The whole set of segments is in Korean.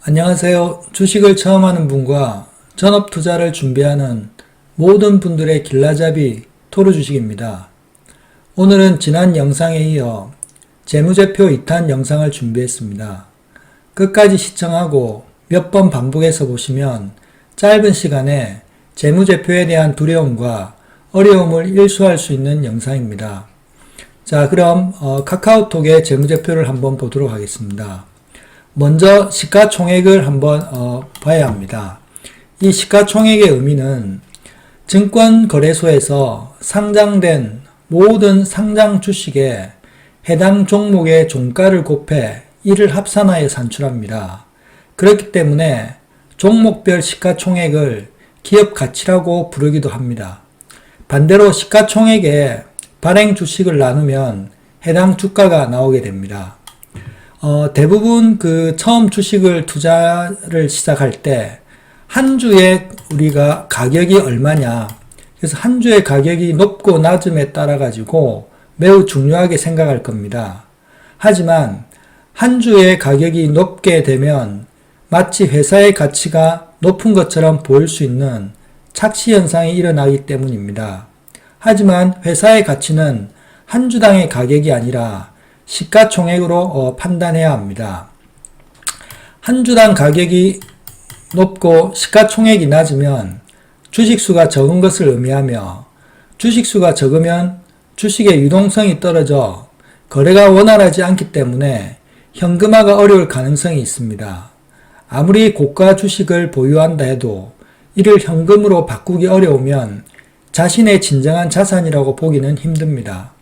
안녕하세요. 주식을 처음 하는 분과 전업 투자를 준비하는 모든 분들의 길라잡이 토르주식입니다. 오늘은 지난 영상에 이어 재무제표 2탄 영상을 준비했습니다. 끝까지 시청하고 몇 번 반복해서 보시면 짧은 시간에 재무제표에 대한 두려움과 어려움을 일소할 수 있는 영상입니다. 자, 그럼 카카오톡의 재무제표를 한번 보도록 하겠습니다. 먼저 시가총액을 한번 봐야 합니다. 이 시가총액의 의미는 증권거래소에서 상장된 모든 상장 주식에 해당 종목의 종가를 곱해 이를 합산하여 산출합니다. 그렇기 때문에 종목별 시가총액을 기업가치라고 부르기도 합니다. 반대로 시가총액에 발행 주식을 나누면 해당 주가가 나오게 됩니다. 대부분 처음 주식을 투자를 시작할 때 한 주에 우리가 가격이 얼마냐, 그래서 한 주의 가격이 높고 낮음에 따라 가지고 매우 중요하게 생각할 겁니다. 하지만 한 주의 가격이 높게 되면 마치 회사의 가치가 높은 것처럼 보일 수 있는 착시 현상이 일어나기 때문입니다. 하지만 회사의 가치는 한 주당의 가격이 아니라 시가총액으로 판단해야 합니다. 한 주당 가격이 높고 시가총액이 낮으면 주식수가 적은 것을 의미하며, 주식수가 적으면 주식의 유동성이 떨어져 거래가 원활하지 않기 때문에 현금화가 어려울 가능성이 있습니다. 아무리 고가 주식을 보유한다 해도 이를 현금으로 바꾸기 어려우면 자신의 진정한 자산이라고 보기는 힘듭니다.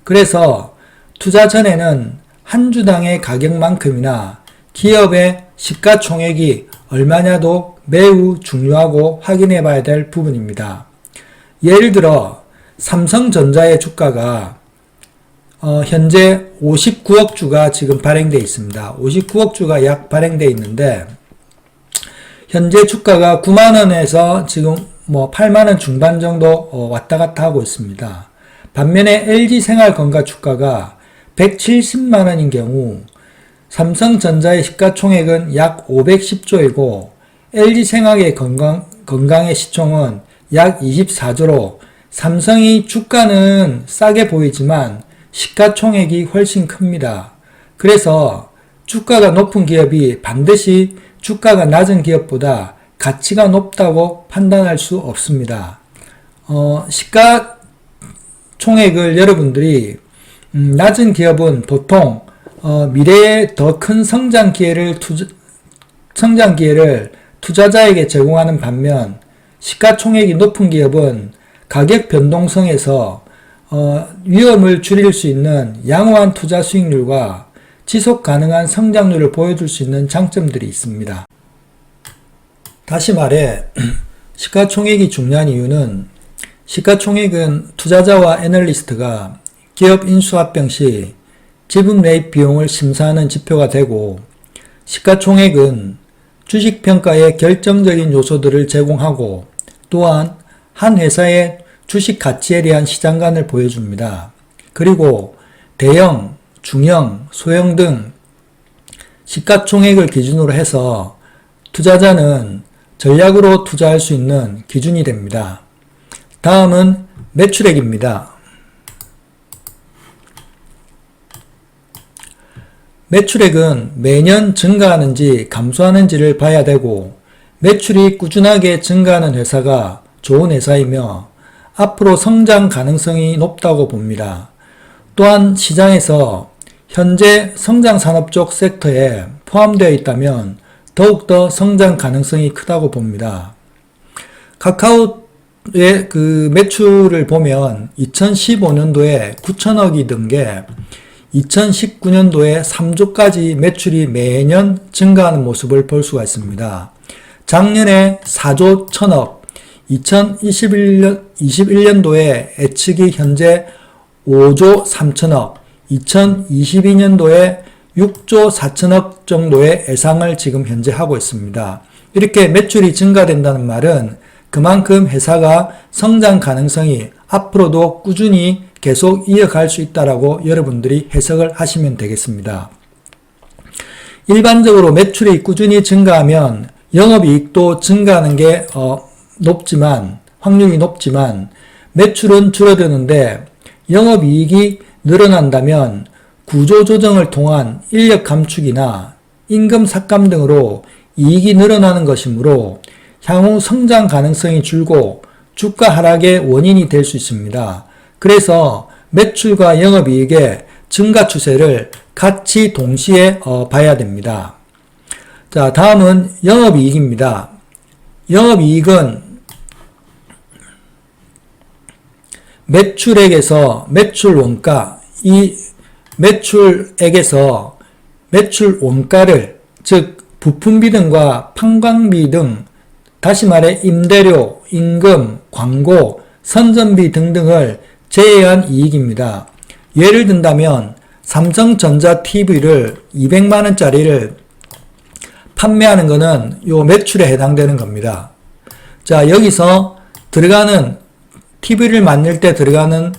그래서 투자 전에는 한 주당의 가격만큼이나 기업의 시가총액이 얼마냐도 매우 중요하고 확인해 봐야 될 부분입니다. 예를 들어 삼성전자의 주가가 현재 59억 주가 지금 발행되어 있습니다. 59억 주가 약 발행되어 있는데 현재 주가가 9만원에서 지금 8만원 중반 정도 왔다 갔다 하고 있습니다. 반면에 LG생활건강 주가가 170만원인 경우 삼성전자의 시가총액은 약 510조이고 LG생활의 건강의 시총은 약 24조로 삼성이 주가는 싸게 보이지만 시가총액이 훨씬 큽니다. 그래서 주가가 높은 기업이 반드시 주가가 낮은 기업보다 가치가 높다고 판단할 수 없습니다. 시가총액을 여러분들이 낮은 기업은 보통 미래에 더 큰 성장 기회를 투자자에게 제공하는 반면 시가총액이 높은 기업은 가격 변동성에서 위험을 줄일 수 있는 양호한 투자 수익률과 지속 가능한 성장률을 보여줄 수 있는 장점들이 있습니다. 다시 말해 시가총액이 중요한 이유는 시가총액은 투자자와 애널리스트가 기업 인수합병 시 지분 매입 비용을 심사하는 지표가 되고, 시가총액은 주식평가에 결정적인 요소들을 제공하고 또한 한 회사의 주식 가치에 대한 시장관을 보여줍니다. 그리고 대형, 중형, 소형 등 시가총액을 기준으로 해서 투자자는 전략으로 투자할 수 있는 기준이 됩니다. 다음은 매출액입니다. 매출액은 매년 증가하는지 감소하는지를 봐야 되고, 매출이 꾸준하게 증가하는 회사가 좋은 회사이며 앞으로 성장 가능성이 높다고 봅니다. 또한 시장에서 현재 성장산업 쪽 섹터에 포함되어 있다면 더욱더 성장 가능성이 크다고 봅니다. 카카오의 매출을 보면 2015년도에 9천억이던 게 2019년도에 3조까지 매출이 매년 증가하는 모습을 볼 수가 있습니다. 작년에 4조 1000억, 2021년도에 예측이 현재 5조 3천억, 2022년도에 6조 4천억 정도의 예상을 지금 현재 하고 있습니다. 이렇게 매출이 증가된다는 말은 그만큼 회사가 성장 가능성이 앞으로도 꾸준히 계속 이어갈 수 있다라고 여러분들이 해석을 하시면 되겠습니다. 일반적으로 매출이 꾸준히 증가하면 영업이익도 증가하는 게 확률이 높지만 매출은 줄어드는데 영업이익이 늘어난다면 구조조정을 통한 인력 감축이나 임금 삭감 등으로 이익이 늘어나는 것이므로 향후 성장 가능성이 줄고 주가 하락의 원인이 될 수 있습니다. 그래서 매출과 영업이익의 증가 추세를 같이 동시에 봐야 됩니다. 자, 다음은 영업이익입니다. 영업이익은 매출액에서 매출 원가, 이 매출액에서 매출 원가를, 즉 부품비 등과 판관비 등, 다시 말해 임대료, 임금, 광고, 선전비 등등을 제외한 이익입니다. 예를 든다면 삼성전자 TV를 200만원짜리를 판매하는 것은 요 매출에 해당되는 겁니다. 자, 여기서 들어가는 TV를 만들 때 들어가는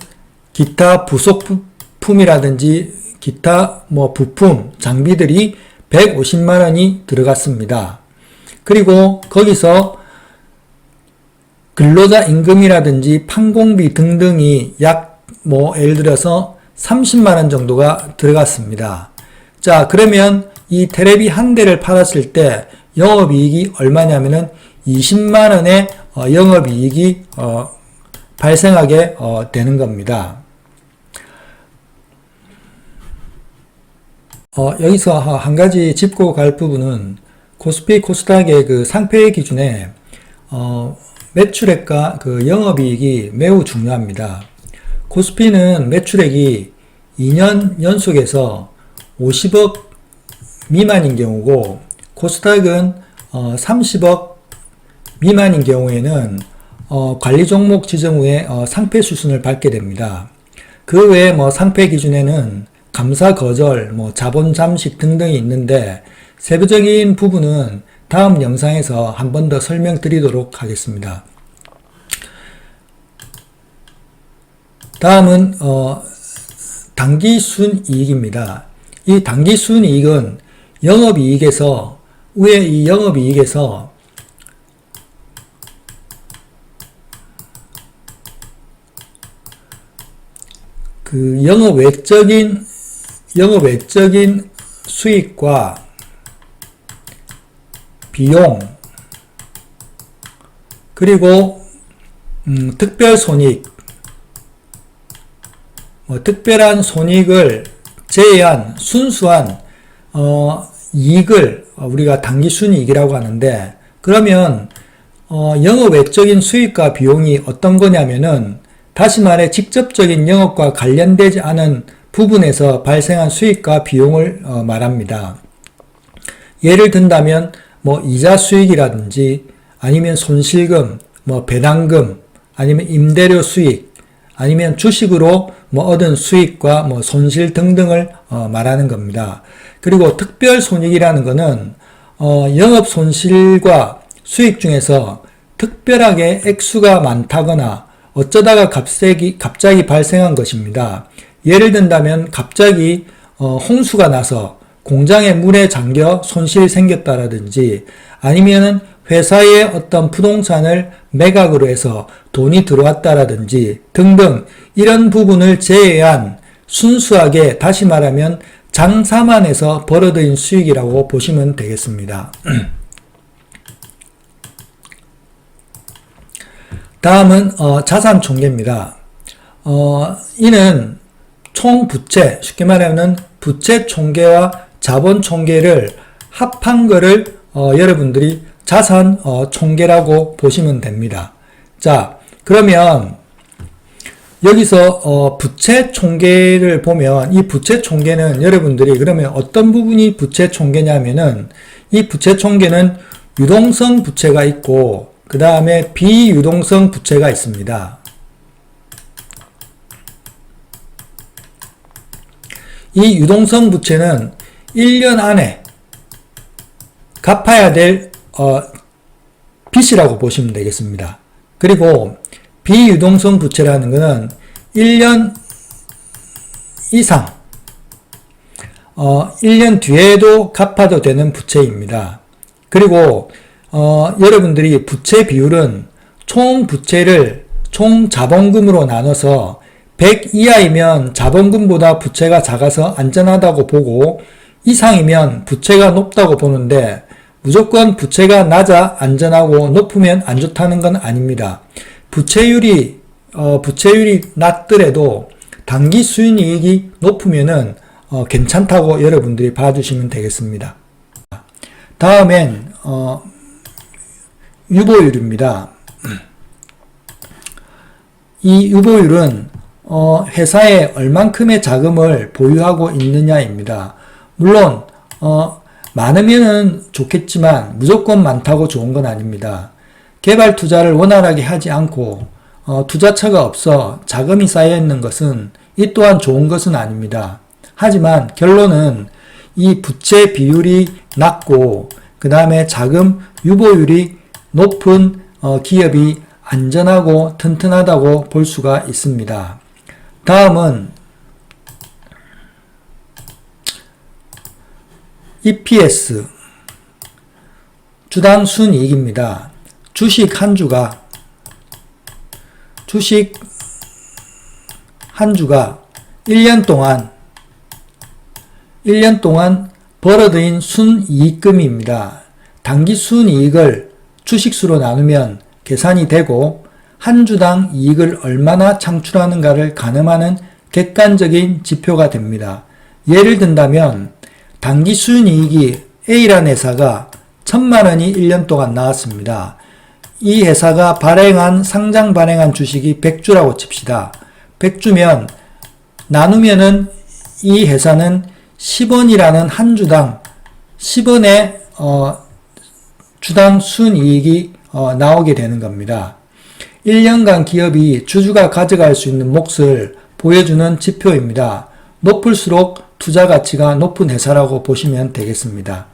기타 부속품이라든지 기타 부품, 장비들이 150만원이 들어갔습니다. 그리고 거기서 근로자 임금이라든지 판공비 등등이 약 예를 들어서 30만원 정도가 들어갔습니다. 자, 그러면 이 테레비 한 대를 팔았을 때 영업이익이 얼마냐면은 20만원의 영업이익이 발생하게 되는 겁니다. 여기서 한 가지 짚고 갈 부분은 코스피 코스닥의 그 상패 기준에 매출액과 그 영업이익이 매우 중요합니다. 코스피는 매출액이 2년 연속에서 50억 미만인 경우고 코스닥은 30억 미만인 경우에는 관리 종목 지정 후에 상패 수순을 밟게 됩니다. 그 외에 상패 기준에는 감사 거절, 자본 잠식 등등이 있는데 세부적인 부분은 다음 영상에서 한 번 더 설명드리도록 하겠습니다. 다음은 당기순이익입니다. 이 당기순이익은 영업이익에서 위에 이 영업이익에서 그 영업 외적인 수익과 비용 그리고 특별 손익, 특별한 손익을 제외한 순수한 이익을 우리가 당기순이익이라고 하는데, 그러면 영업 외적인 수익과 비용이 어떤 거냐면은 다시 말해 직접적인 영업과 관련되지 않은 부분에서 발생한 수익과 비용을 말합니다. 예를 든다면 이자 수익이라든지 아니면 손실금, 배당금, 아니면 임대료 수익, 아니면 주식으로 얻은 수익과 손실 등등을 말하는 겁니다. 그리고 특별 손익이라는 것은 영업 손실과 수익 중에서 특별하게 액수가 많다거나 어쩌다가 갑자기 발생한 것입니다. 예를 든다면 갑자기 홍수가 나서 공장에 물에 잠겨 손실이 생겼다라든지, 아니면 회사의 어떤 부동산을 매각으로 해서 돈이 들어왔다라든지 등등, 이런 부분을 제외한 순수하게 다시 말하면 장사만 해서 벌어들인 수익이라고 보시면 되겠습니다. 다음은 자산 총계입니다. 이는 총 부채, 쉽게 말하면 부채 총계와 자본 총계를 합한 거를 여러분들이 자산 총계라고 보시면 됩니다. 자, 그러면 여기서 부채 총계를 보면 이 부채 총계는 여러분들이 그러면 어떤 부분이 부채 총계냐면은 이 부채 총계는 유동성 부채가 있고 그 다음에 비유동성 부채가 있습니다. 이 유동성 부채는 1년 안에 갚아야 될 빚이라고 보시면 되겠습니다. 그리고 비유동성 부채라는 것은 1년 이상 1년 뒤에도 갚아도 되는 부채입니다. 그리고 여러분들이 부채 비율은 총 부채를 총 자본금으로 나눠서 100 이하이면 자본금보다 부채가 작아서 안전하다고 보고 이상이면 부채가 높다고 보는데 무조건 부채가 낮아 안전하고 높으면 안 좋다는 건 아닙니다. 부채율이 낮더라도 단기 수익이익이 높으면은 괜찮다고 여러분들이 봐주시면 되겠습니다. 다음엔 유보율입니다. 이 유보율은 회사에 얼만큼의 자금을 보유하고 있느냐입니다. 물론 많으면 좋겠지만 무조건 많다고 좋은 건 아닙니다. 개발 투자를 원활하게 하지 않고 투자처가 없어 자금이 쌓여 있는 것은 이 또한 좋은 것은 아닙니다. 하지만 결론은 이 부채 비율이 낮고 그 다음에 자금 유보율이 높은 기업이 안전하고 튼튼하다고 볼 수가 있습니다. 다음은 EPS 주당 순이익입니다. 주식 한 주가 1년 동안 벌어들인 순이익금입니다. 단기 순이익을 주식수로 나누면 계산이 되고 한 주당 이익을 얼마나 창출하는가를 가늠하는 객관적인 지표가 됩니다. 예를 든다면 단기 순이익이 A라는 회사가 1000만 원이 1년 동안 나왔습니다. 이 회사가 상장 발행한 주식이 100주라고 칩시다. 100주면 나누면은 이 회사는 10원이라는 한 주당 10원의 주당 순이익이 나오게 되는 겁니다. 1년간 기업이 주주가 가져갈 수 있는 몫을 보여주는 지표입니다. 높을수록 투자 가치가 높은 회사라고 보시면 되겠습니다.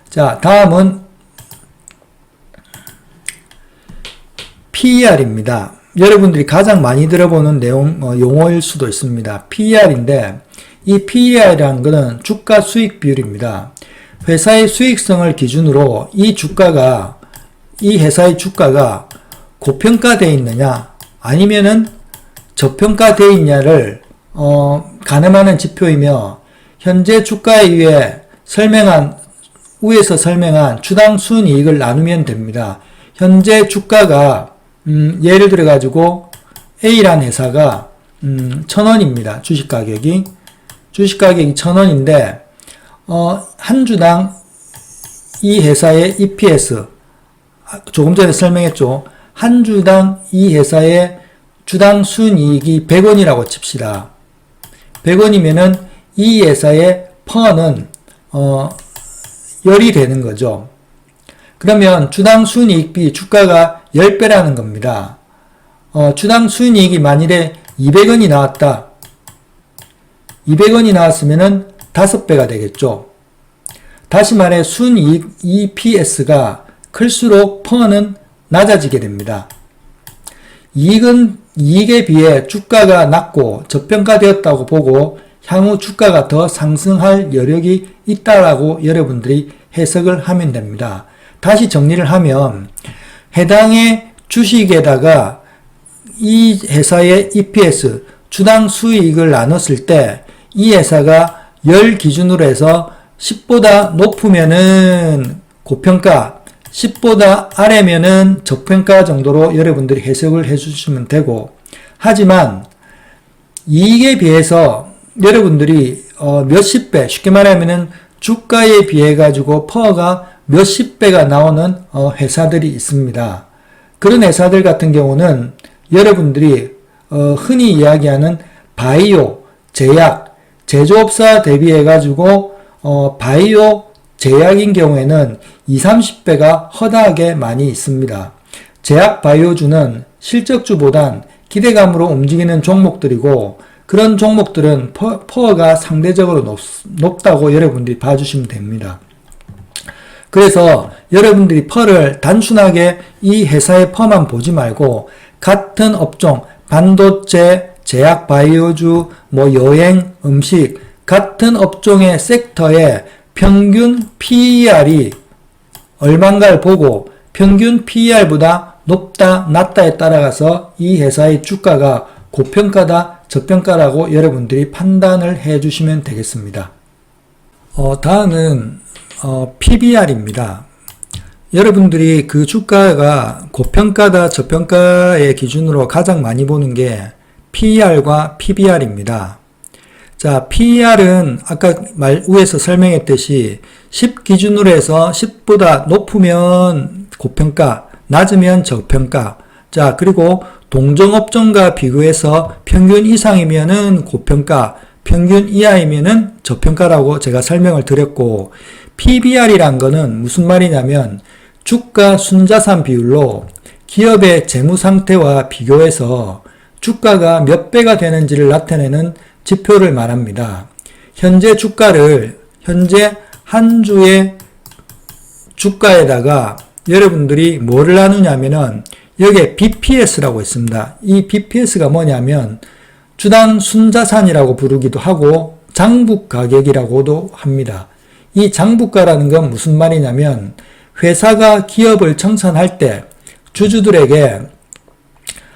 자, 다음은 PER입니다. 여러분들이 가장 많이 들어보는 용어일 수도 있습니다. PER인데 이 PER이라는 것은 주가 수익 비율입니다. 회사의 수익성을 기준으로 이 회사의 주가가 고평가되어 있느냐 아니면은 저평가되어 있냐를 가늠하는 지표이며 현재 주가에 의해 위에서 설명한 주당 순이익을 나누면 됩니다. 현재 주가가 예를 들어 가지고 A라는 회사가 1000원입니다. 주식 가격이 1000원인데 한 주당 이 회사의 EPS 조금 전에 설명했죠. 한 주당 이 회사의 주당 순이익이 100원이라고 칩시다. 100원이면은 이 회사의 퍼는 열이 되는 거죠. 그러면 주당 순이익비 주가가 10배라는 겁니다. 주당 순이익이 만일에 200원이 나왔다. 200원이 나왔으면은 5배가 되겠죠. 다시 말해 순이익 EPS가 클수록 퍼는 낮아지게 됩니다. 이익에 비해 주가가 낮고 저평가되었다고 보고 향후 주가가 더 상승할 여력이 있다라고 여러분들이 해석을 하면 됩니다. 다시 정리를 하면 해당의 주식에다가 이 회사의 EPS 주당 수익을 나눴을 때 이 회사가 10 기준으로 해서 10보다 높으면은 고평가, 10보다 아래면은 저평가 정도로 여러분들이 해석을 해주시면 되고, 하지만 이익에 비해서 여러분들이 몇십 배, 쉽게 말하면은 주가에 비해 가지고 퍼가 몇십 배가 나오는 회사들이 있습니다. 그런 회사들 같은 경우는 여러분들이 흔히 이야기하는 바이오, 제약, 제조업사 대비해 가지고 바이오, 제약인 경우에는 20, 30배가 허다하게 많이 있습니다. 제약 바이오주는 실적주보단 기대감으로 움직이는 종목들이고, 그런 종목들은 퍼가 상대적으로 높다고 여러분들이 봐주시면 됩니다. 그래서 여러분들이 퍼를 단순하게 이 회사의 퍼만 보지 말고 같은 업종, 반도체, 제약 바이오주, 여행, 음식, 같은 업종의 섹터의 평균 PER이 얼마인가를 보고 평균 PER보다 높다 낮다에 따라가서 이 회사의 주가가 고평가다 저평가라고 여러분들이 판단을 해 주시면 되겠습니다. 다음은 PBR입니다. 여러분들이 그 주가가 고평가다 저평가의 기준으로 가장 많이 보는 게 PER과 PBR입니다. 자, PER은 아까 위에서 설명했듯이 10 기준으로 해서 10보다 높으면 고평가, 낮으면 저평가. 자, 그리고 동종업종과 비교해서 평균 이상이면은 고평가, 평균 이하이면은 저평가라고 제가 설명을 드렸고, PBR이란 거는 무슨 말이냐면 주가 순자산 비율로 기업의 재무 상태와 비교해서 주가가 몇 배가 되는지를 나타내는 지표를 말합니다. 현재 주가를 현재 한 주의 주가에다가 여러분들이 뭐를 나누냐면은 여기에 BPS라고 있습니다. 이 BPS가 뭐냐면 주당 순자산이라고 부르기도 하고 장부 가격이라고도 합니다. 이 장부가라는 건 무슨 말이냐면 회사가 기업을 청산할 때 주주들에게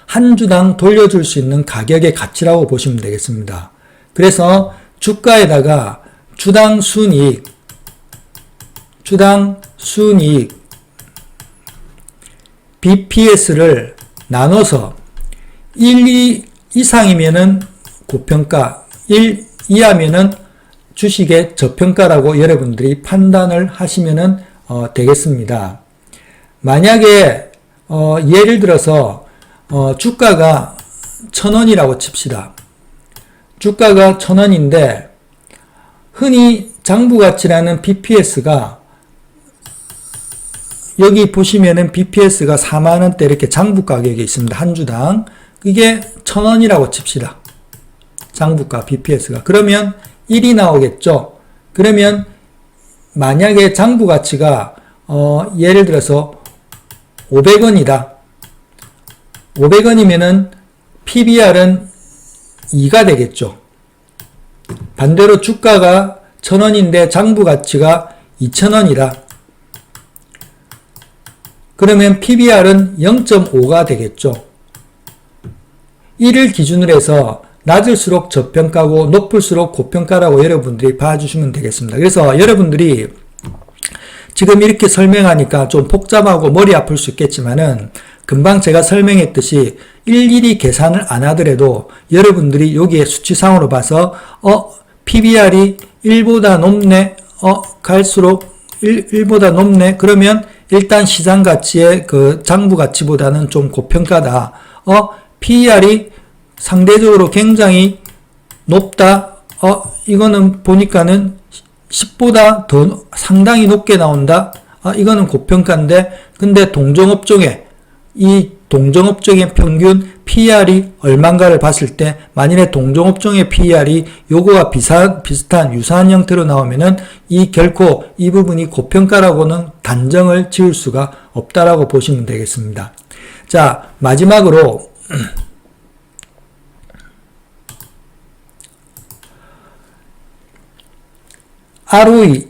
한 주당 돌려줄 수 있는 가격의 가치라고 보시면 되겠습니다. 그래서 주가에다가 주당 순이익 BPS를 나눠서 1, 2 이상이면은 고평가, 1 이하면은 주식의 저평가라고 여러분들이 판단을 하시면 되겠습니다. 만약에 예를 들어서 주가가 1,000원이라고 칩시다. 주가가 1,000원인데 흔히 장부가치라는 BPS가 여기 보시면은 BPS가 4만원대 이렇게 장부 가격이 있습니다. 한 주당. 이게 1,000원이라고 칩시다. 장부가 BPS가. 그러면 1이 나오겠죠. 그러면 만약에 장부 가치가 예를 들어서 500원이다. 500원이면은 PBR은 2가 되겠죠. 반대로 주가가 1,000원인데 장부 가치가 2,000원이다. 그러면 PBR은 0.5가 되겠죠. 1을 기준으로 해서 낮을수록 저평가고 높을수록 고평가라고 여러분들이 봐주시면 되겠습니다. 그래서 여러분들이 지금 이렇게 설명하니까 좀 복잡하고 머리 아플 수 있겠지만은 금방 제가 설명했듯이 일일이 계산을 안 하더라도 여러분들이 여기에 수치상으로 봐서 PBR이 1보다 높네, 갈수록 1보다 높네. 그러면 일단 시장 가치의 그 장부 가치보다는 좀 고평가다. PER이 상대적으로 굉장히 높다. 이거는 보니까는 10보다 더 상당히 높게 나온다. 이거는 고평가인데, 근데 이 동종업종의 평균 PER이 얼만가를 봤을 때, 만일에 동종업종의 PER이 요거와 비슷한 유사한 형태로 나오면은 결코 이 부분이 고평가라고는 단정을 지을 수가 없다라고 보시면 되겠습니다. 자, 마지막으로 ROE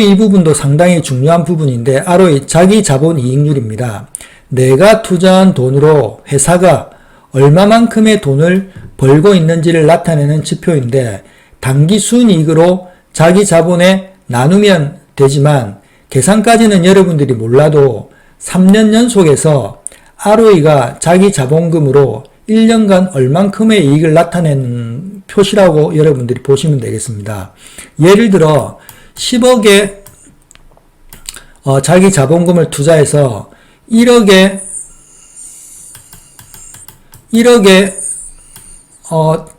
이 부분도 상당히 중요한 부분인데, ROE 자기 자본 이익률입니다. 내가 투자한 돈으로 회사가 얼마만큼의 돈을 벌고 있는지를 나타내는 지표인데, 단기 순이익으로 자기 자본에 나누면 되지만 계산까지는 여러분들이 몰라도 3년 연속에서 ROE가 자기 자본금으로 1년간 얼만큼의 이익을 나타내는 표시라고 여러분들이 보시면 되겠습니다. 예를 들어 10억에 자기 자본금을 투자해서 1억에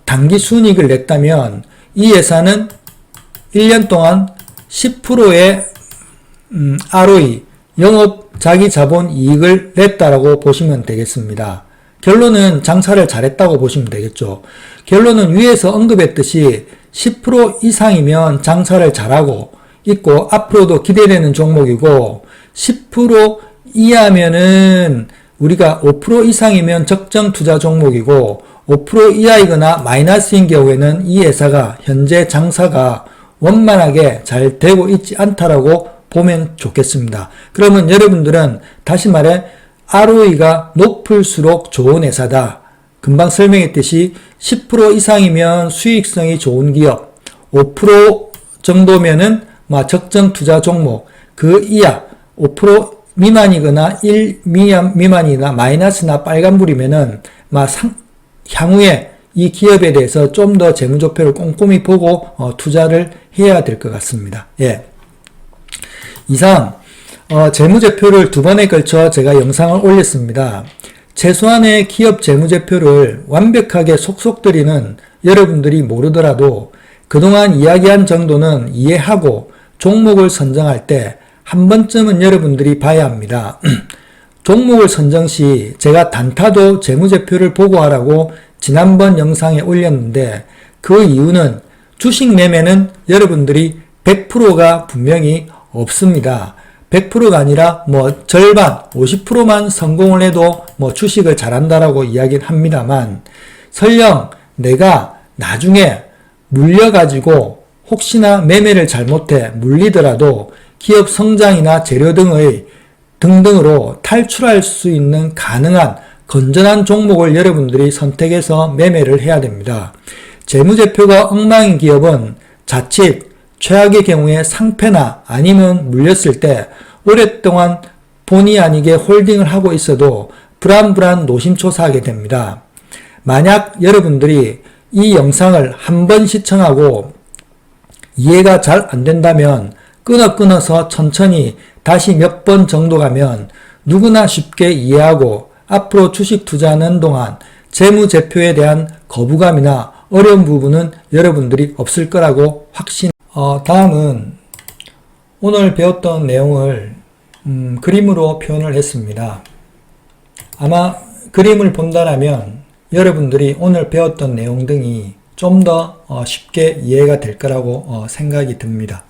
단기 순이익을 냈다면 이 회사는 1년 동안 10%의 ROE, 영업 자기 자본 이익을 냈다라고 보시면 되겠습니다. 결론은 장사를 잘했다고 보시면 되겠죠. 결론은 위에서 언급했듯이 10% 이상이면 장사를 잘하고 있고 앞으로도 기대되는 종목이고, 10% 이하면은 우리가 5% 이상이면 적정 투자 종목이고, 5% 이하이거나 마이너스인 경우에는 이 회사가 현재 장사가 원만하게 잘 되고 있지 않다라고 보면 좋겠습니다. 그러면 여러분들은 다시 말해 ROE가 높을수록 좋은 회사다. 금방 설명했듯이 10% 이상이면 수익성이 좋은 기업, 5% 정도면은 적정 투자 종목, 그 이하 5% 미만이거나 1 미만이나 마이너스나 빨간불이면은 향후에 이 기업에 대해서 좀 더 재무제표를 꼼꼼히 보고 투자를 해야 될 것 같습니다. 예. 이상 재무제표를 2번에 걸쳐 제가 영상을 올렸습니다. 최소한의 기업 재무제표를 완벽하게 속속 들이는 여러분들이 모르더라도 그동안 이야기한 정도는 이해하고 종목을 선정할 때 한 번쯤은 여러분들이 봐야 합니다. 종목을 선정 시 제가 단타도 재무제표를 보고 하라고 지난번 영상에 올렸는데 그 이유는 주식 매매는 여러분들이 100%가 분명히 없습니다. 100%가 아니라 절반 50%만 성공을 해도 주식을 잘한다라고 이야기를 합니다만 설령 내가 나중에 물려가지고 혹시나 매매를 잘못해 물리더라도 기업 성장이나 재료 등으로 탈출할 수 있는 가능한 건전한 종목을 여러분들이 선택해서 매매를 해야 됩니다. 재무제표가 엉망인 기업은 자칫 최악의 경우에 상패나 아니면 물렸을 때 오랫동안 본의 아니게 홀딩을 하고 있어도 불안불안 노심초사하게 됩니다. 만약 여러분들이 이 영상을 한 번 시청하고 이해가 잘 안 된다면 끊어서 천천히 다시 몇 번 정도 가면 누구나 쉽게 이해하고 앞으로 주식 투자하는 동안 재무제표에 대한 거부감이나 어려운 부분은 여러분들이 없을 거라고 다음은 오늘 배웠던 내용을 그림으로 표현을 했습니다. 아마 그림을 본다면 여러분들이 오늘 배웠던 내용 등이 좀 더 쉽게 이해가 될 거라고 생각이 듭니다.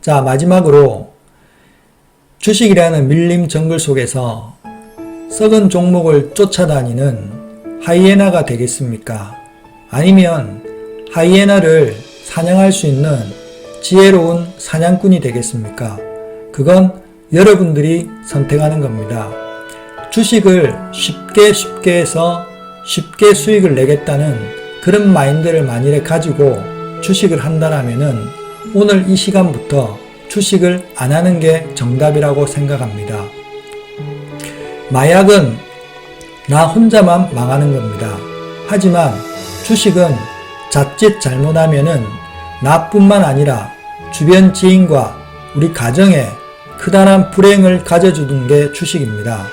자, 마지막으로 주식이라는 밀림 정글 속에서 썩은 종목을 쫓아다니는 하이에나가 되겠습니까? 아니면 하이에나를 사냥할 수 있는 지혜로운 사냥꾼이 되겠습니까? 그건 여러분들이 선택하는 겁니다. 주식을 쉽게 해서 쉽게 수익을 내겠다는 그런 마인드를 만일에 가지고 주식을 한다라면은 오늘 이 시간부터 주식을 안 하는 게 정답이라고 생각합니다. 마약은 나 혼자만 망하는 겁니다. 하지만 주식은 자칫 잘못하면은 나뿐만 아니라 주변 지인과 우리 가정에 크다란 불행을 가져주는 게 주식입니다.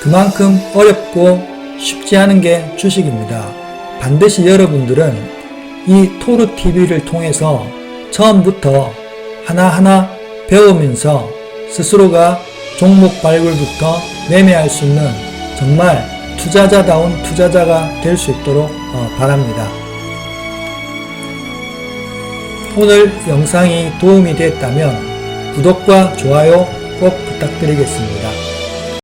그만큼 어렵고 쉽지 않은 게 주식입니다. 반드시 여러분들은 이 토르TV를 통해서 처음부터 하나하나 배우면서 스스로가 종목 발굴부터 매매할 수 있는 정말 투자자다운 투자자가 될 수 있도록 바랍니다. 오늘 영상이 도움이 됐다면 구독과 좋아요 꼭 부탁드리겠습니다.